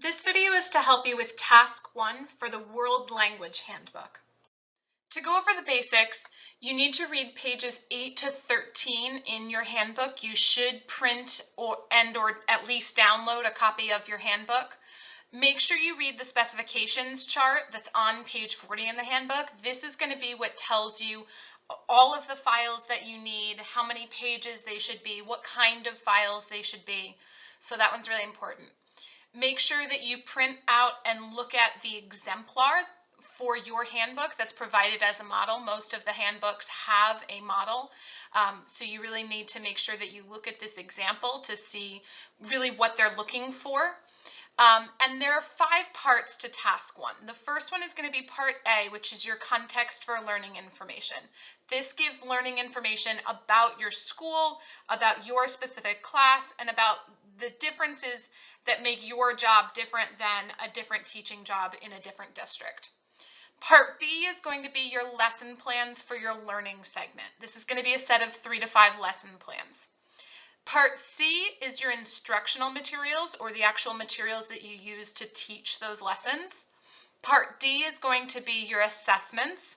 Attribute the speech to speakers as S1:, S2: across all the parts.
S1: This video is to help you with Task 1 for the World Language Handbook. To go over the basics, you need to read pages 8 to 13 in your handbook. You should print or at least download a copy of your handbook. Make sure you read the specifications chart that's on page 40 in the handbook. This is going to be what tells you all of the files that you need, how many pages they should be, what kind of files they should be. So that one's really important. Make sure that you print out and look at the exemplar for your handbook that's provided as a model. Most of the handbooks have a model, so you really need to make sure that you look at this example to see really what they're looking for. And there are 5 parts to Task 1. The first one is going to be Part A, which is your context for learning information. This gives learning information about your school, about your specific class, and about the differences that make your job different than a different teaching job in a different district. Part B is going to be your lesson plans for your learning segment. This is going to be a set of 3 to 5 lesson plans. Part C is your instructional materials, or the actual materials that you use to teach those lessons. Part D is going to be your assessments,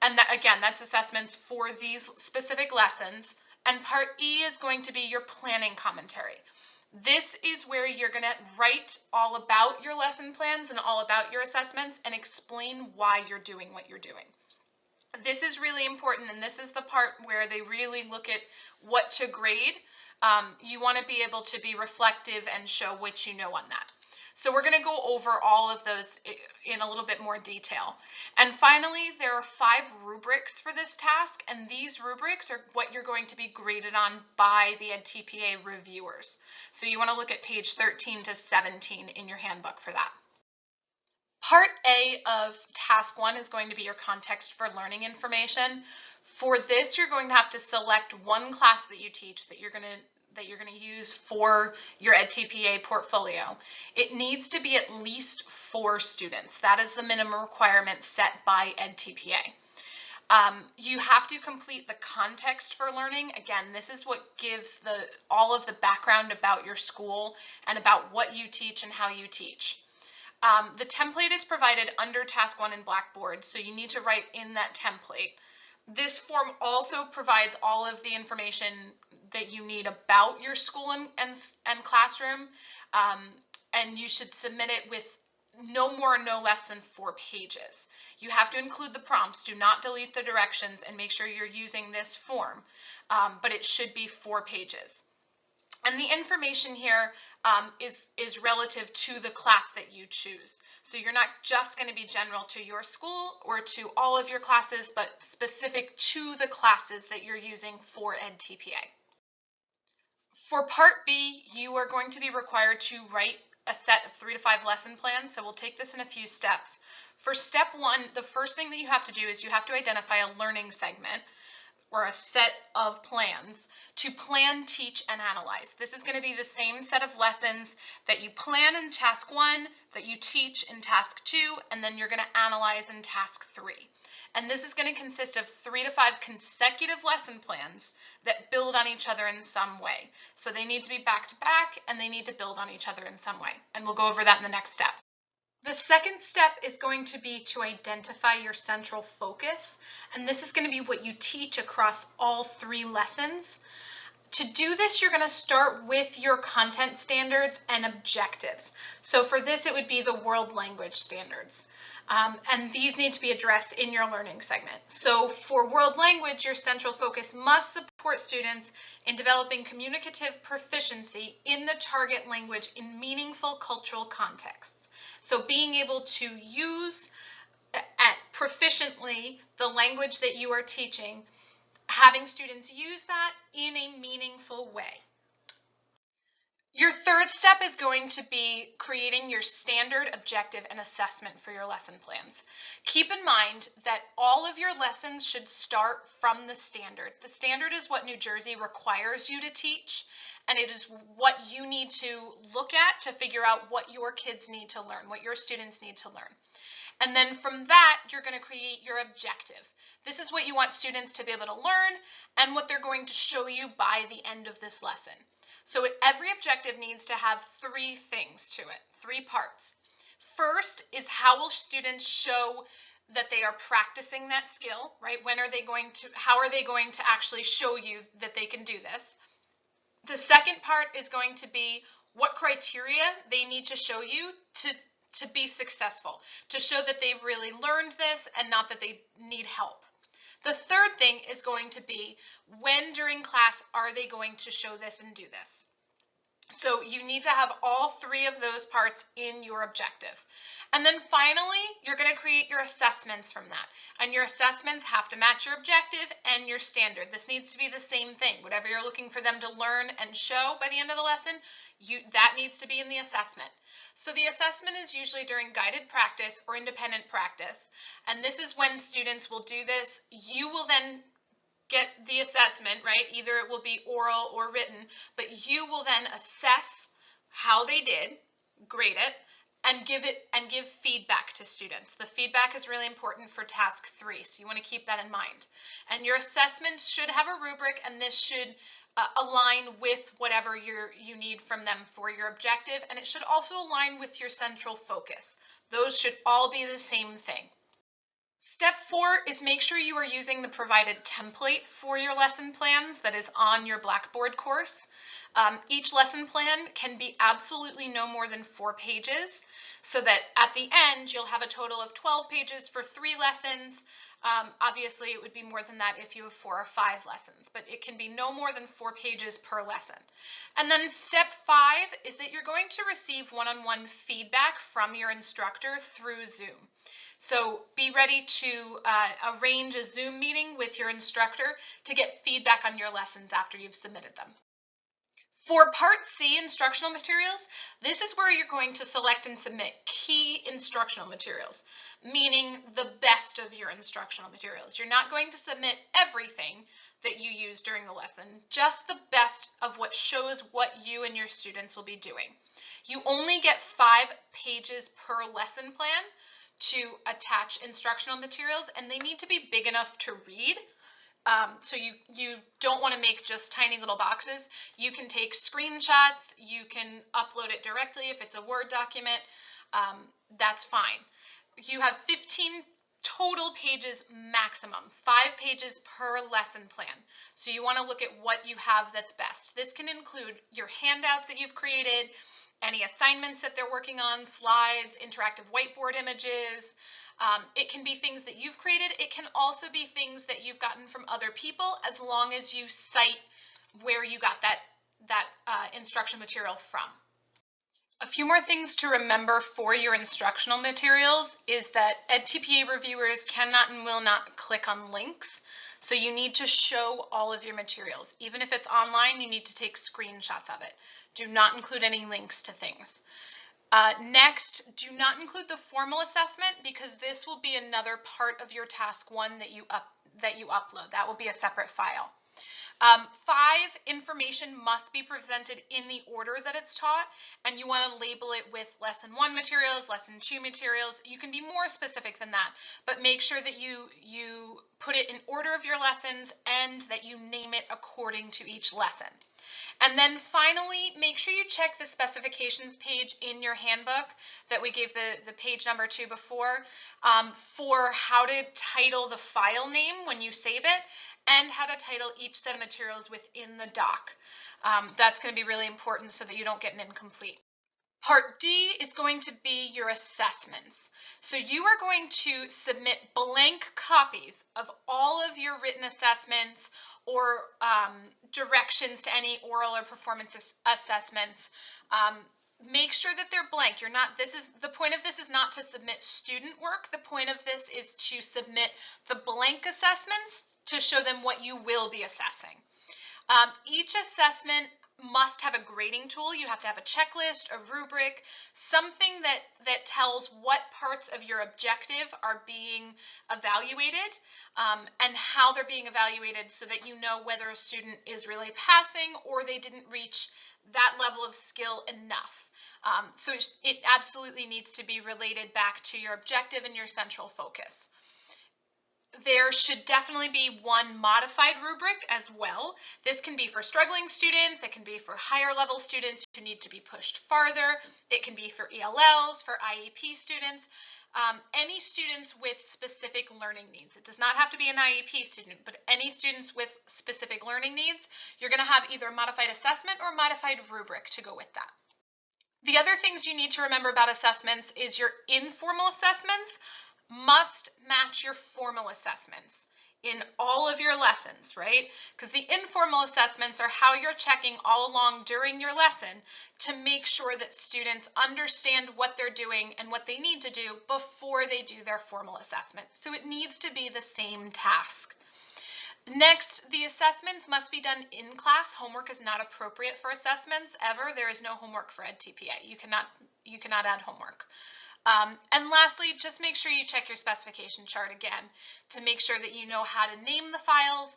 S1: and again, that's assessments for these specific lessons. And Part E is going to be your planning commentary. This is where you're going to write all about your lesson plans and all about your assessments and explain why you're doing what you're doing. This is really important, and this is the part where they really look at what to grade. You want to be able to be reflective and show what you know on that. So we're going to go over all of those in a little bit more detail. And finally, there are 5 rubrics for this task, and these rubrics are what you're going to be graded on by the EdTPA reviewers. So you want to look at page 13 to 17 in your handbook for that. Part A of Task 1 is going to be your context for learning information. For this, you're going to have to select one class that you teach that you're going to use for your EdTPA portfolio. It needs to be at least 4 students. That is the minimum requirement set by EdTPA. You have to complete the context for learning. Again, this is what gives all of the background about your school and about what you teach and how you teach. The template is provided under Task 1 in Blackboard, so you need to write in that template. This form also provides all of the information that you need about your school and classroom, and you should submit it with no more, no less than 4 pages. You have to include the prompts. Do not delete the directions, and make sure you're using this form, but it should be 4 pages. And the information here is relative to the class that you choose. So you're not just going to be general to your school or to all of your classes, but specific to the classes that you're using for EdTPA. For Part B, you are going to be required to write a set of 3 to 5 lesson plans. So we'll take this in a few steps. For step 1, the first thing that you have to do is you have to identify a learning segment, or a set of plans to plan, teach, and analyze. This is going to be the same set of lessons that you plan in Task 1, that you teach in Task 2, and then you're going to analyze in Task 3. And this is going to consist of 3 to 5 consecutive lesson plans that build on each other in some way. So they need to be back to back, and they need to build on each other in some way. And we'll go over that in the next step. The second step is going to be to identify your central focus, and this is going to be what you teach across all 3 lessons. To do this, you're going to start with your content standards and objectives. So for this, it would be the world language standards, and these need to be addressed in your learning segment. So for world language, your central focus must support students in developing communicative proficiency in the target language in meaningful cultural contexts. So being able to use proficiently the language that you are teaching, having students use that in a meaningful way. Your third step is going to be creating your standard, objective, and assessment for your lesson plans. Keep in mind that all of your lessons should start from the standard. The standard is what New Jersey requires you to teach, and it is what you need to look at to figure out what your kids need to learn, what your students need to learn. And then from that, you're going to create your objective. This is what you want students to be able to learn and what they're going to show you by the end of this lesson. So every objective needs to have 3 things to it, three parts. First is how will students show that they are practicing that skill, right? How are they going to actually show you that they can do this? The second part is going to be what criteria they need to show you to be successful, to show that they've really learned this and not that they need help. The third thing is going to be when during class are they going to show this and do this. So you need to have all three of those parts in your objective. And then finally, you're going to create your assessments from that. And your assessments have to match your objective and your standard. This needs to be the same thing. Whatever you're looking for them to learn and show by the end of the lesson, that needs to be in the assessment. So the assessment is usually during guided practice or independent practice. And this is when students will do this. You will then get the assessment, right? Either it will be oral or written, but you will then assess how they did, grade it, and give feedback to students. The feedback is really important for task 3, so you want to keep that in mind. And your assessments should have a rubric, and this should align with whatever you need from them for your objective, and it should also align with your central focus. Those should all be the same thing. Step 4 is make sure you are using the provided template for your lesson plans that is on your Blackboard course. Each lesson plan can be absolutely no more than 4 pages, so that at the end you'll have a total of 12 pages for 3 lessons. Obviously it would be more than that if you have 4 or 5 lessons, but it can be no more than 4 pages per lesson. And then step 5 is that you're going to receive one-on-one feedback from your instructor through Zoom. So be ready to arrange a Zoom meeting with your instructor to get feedback on your lessons after you've submitted them. For Part C, instructional materials, this is where you're going to select and submit key instructional materials, meaning the best of your instructional materials. You're not going to submit everything that you use during the lesson, just the best of what shows what you and your students will be doing. You only get 5 pages per lesson plan to attach instructional materials, and they need to be big enough to read. So you don't want to make just tiny little boxes. You can take screenshots, you can upload it directly if it's a Word document, that's fine. You have 15 total pages maximum, 5 pages per lesson plan. So you want to look at what you have that's best. This can include your handouts that you've created, any assignments that they're working on, slides, interactive whiteboard images. It can be things that you've created. It can also be things that you've gotten from other people, as long as you cite where you got that instruction material from. A few more things to remember for your instructional materials is that EdTPA reviewers cannot and will not click on links. So you need to show all of your materials. Even if it's online, you need to take screenshots of it. Do not include any links to things. Next, do not include the formal assessment, because this will be another part of your task 1 that you upload. That will be a separate file. 5, information must be presented in the order that it's taught, and you want to label it with lesson 1 materials, lesson 2 materials. You can be more specific than that, but make sure that you put it in order of your lessons and that you name it according to each lesson. And then finally, make sure you check the specifications page in your handbook that we gave the page number to before, for how to title the file name when you save it, and how to title each set of materials within the doc. That's going to be really important so that you don't get an incomplete. Part D is going to be your assessments. So you are going to submit blank copies of all of your written assessments or directions to any oral or performance assessments. Make sure that they're blank. The point of this is not to submit student work. The point of this is to submit the blank assessments to show them what you will be assessing. Each assessment must have a grading tool. You have to have a checklist, a rubric, something that tells what parts of your objective are being evaluated, and how they're being evaluated, so that you know whether a student is really passing or they didn't reach that level of skill enough. So it absolutely needs to be related back to your objective and your central focus. There should definitely be one modified rubric as well. This can be for struggling students, it can be for higher level students who need to be pushed farther, it can be for ELLs, for IEP students, any students with specific learning needs. It does not have to be an IEP student, but any students with specific learning needs, you're going to have either modified assessment or modified rubric to go with that. The other things you need to remember about assessments is your informal assessments must match your formal assessments in all of your lessons, right? Because the informal assessments are how you're checking all along during your lesson to make sure that students understand what they're doing and what they need to do before they do their formal assessment. So it needs to be the same task. Next, the assessments must be done in class. Homework is not appropriate for assessments ever. There is no homework for EdTPA. You cannot add homework. And lastly, just make sure you check your specification chart again to make sure that you know how to name the files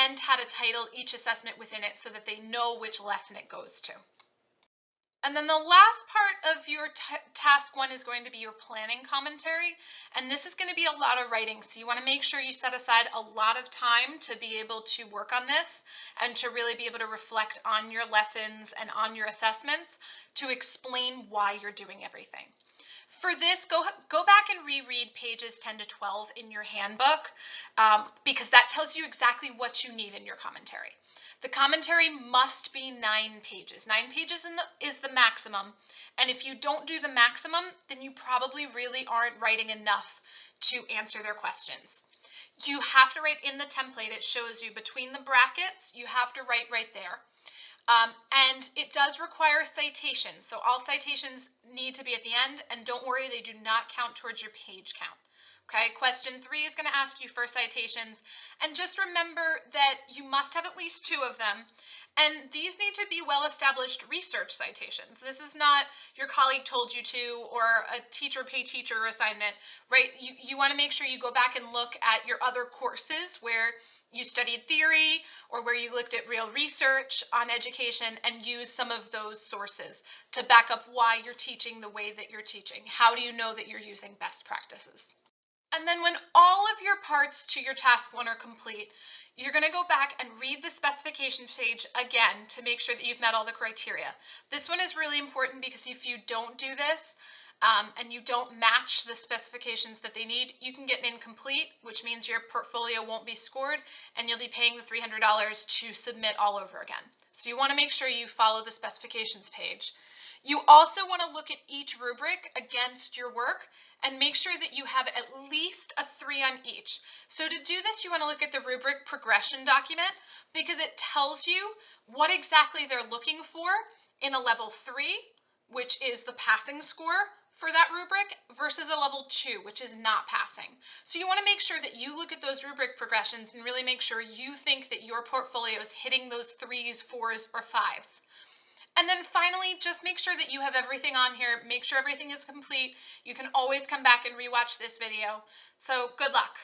S1: and how to title each assessment within it so that they know which lesson it goes to. And then the last part of your task one is going to be your planning commentary. And this is going to be a lot of writing. So you want to make sure you set aside a lot of time to be able to work on this and to really be able to reflect on your lessons and on your assessments to explain why you're doing everything. For this, go back and reread pages 10 to 12 in your handbook because that tells you exactly what you need in your commentary. The commentary must be 9 pages. 9 pages is the maximum, and if you don't do the maximum, then you probably really aren't writing enough to answer their questions. You have to write in the template. It shows you between the brackets, you have to write right there. And it does require citations, so all citations need to be at the end, and don't worry, they do not count towards your page count. Okay, question 3 is going to ask you for citations, and just remember that you must have at least 2 of them, and these need to be well-established research citations. This is not your colleague told you to or a teacher pay teacher assignment, right? You want to make sure you go back and look at your other courses where you studied theory or where you looked at real research on education and use some of those sources to back up why you're teaching the way that you're teaching. How do you know that you're using best practices? And then when all of your parts to your task one are complete, you're going to go back and read the specification page again to make sure that you've met all the criteria. This one is really important because if you don't do this and you don't match the specifications that they need, you can get an incomplete, which means your portfolio won't be scored and you'll be paying the $300 to submit all over again. So you want to make sure you follow the specifications page. You also want to look at each rubric against your work and make sure that you have at least a 3 on each. So to do this, you want to look at the rubric progression document because it tells you what exactly they're looking for in a level 3, which is the passing score for that rubric, versus a level 2, which is not passing. So you want to make sure that you look at those rubric progressions and really make sure you think that your portfolio is hitting those 3s, 4s, or 5s. And then finally, just make sure that you have everything on here. Make sure everything is complete. You can always come back and rewatch this video. So good luck.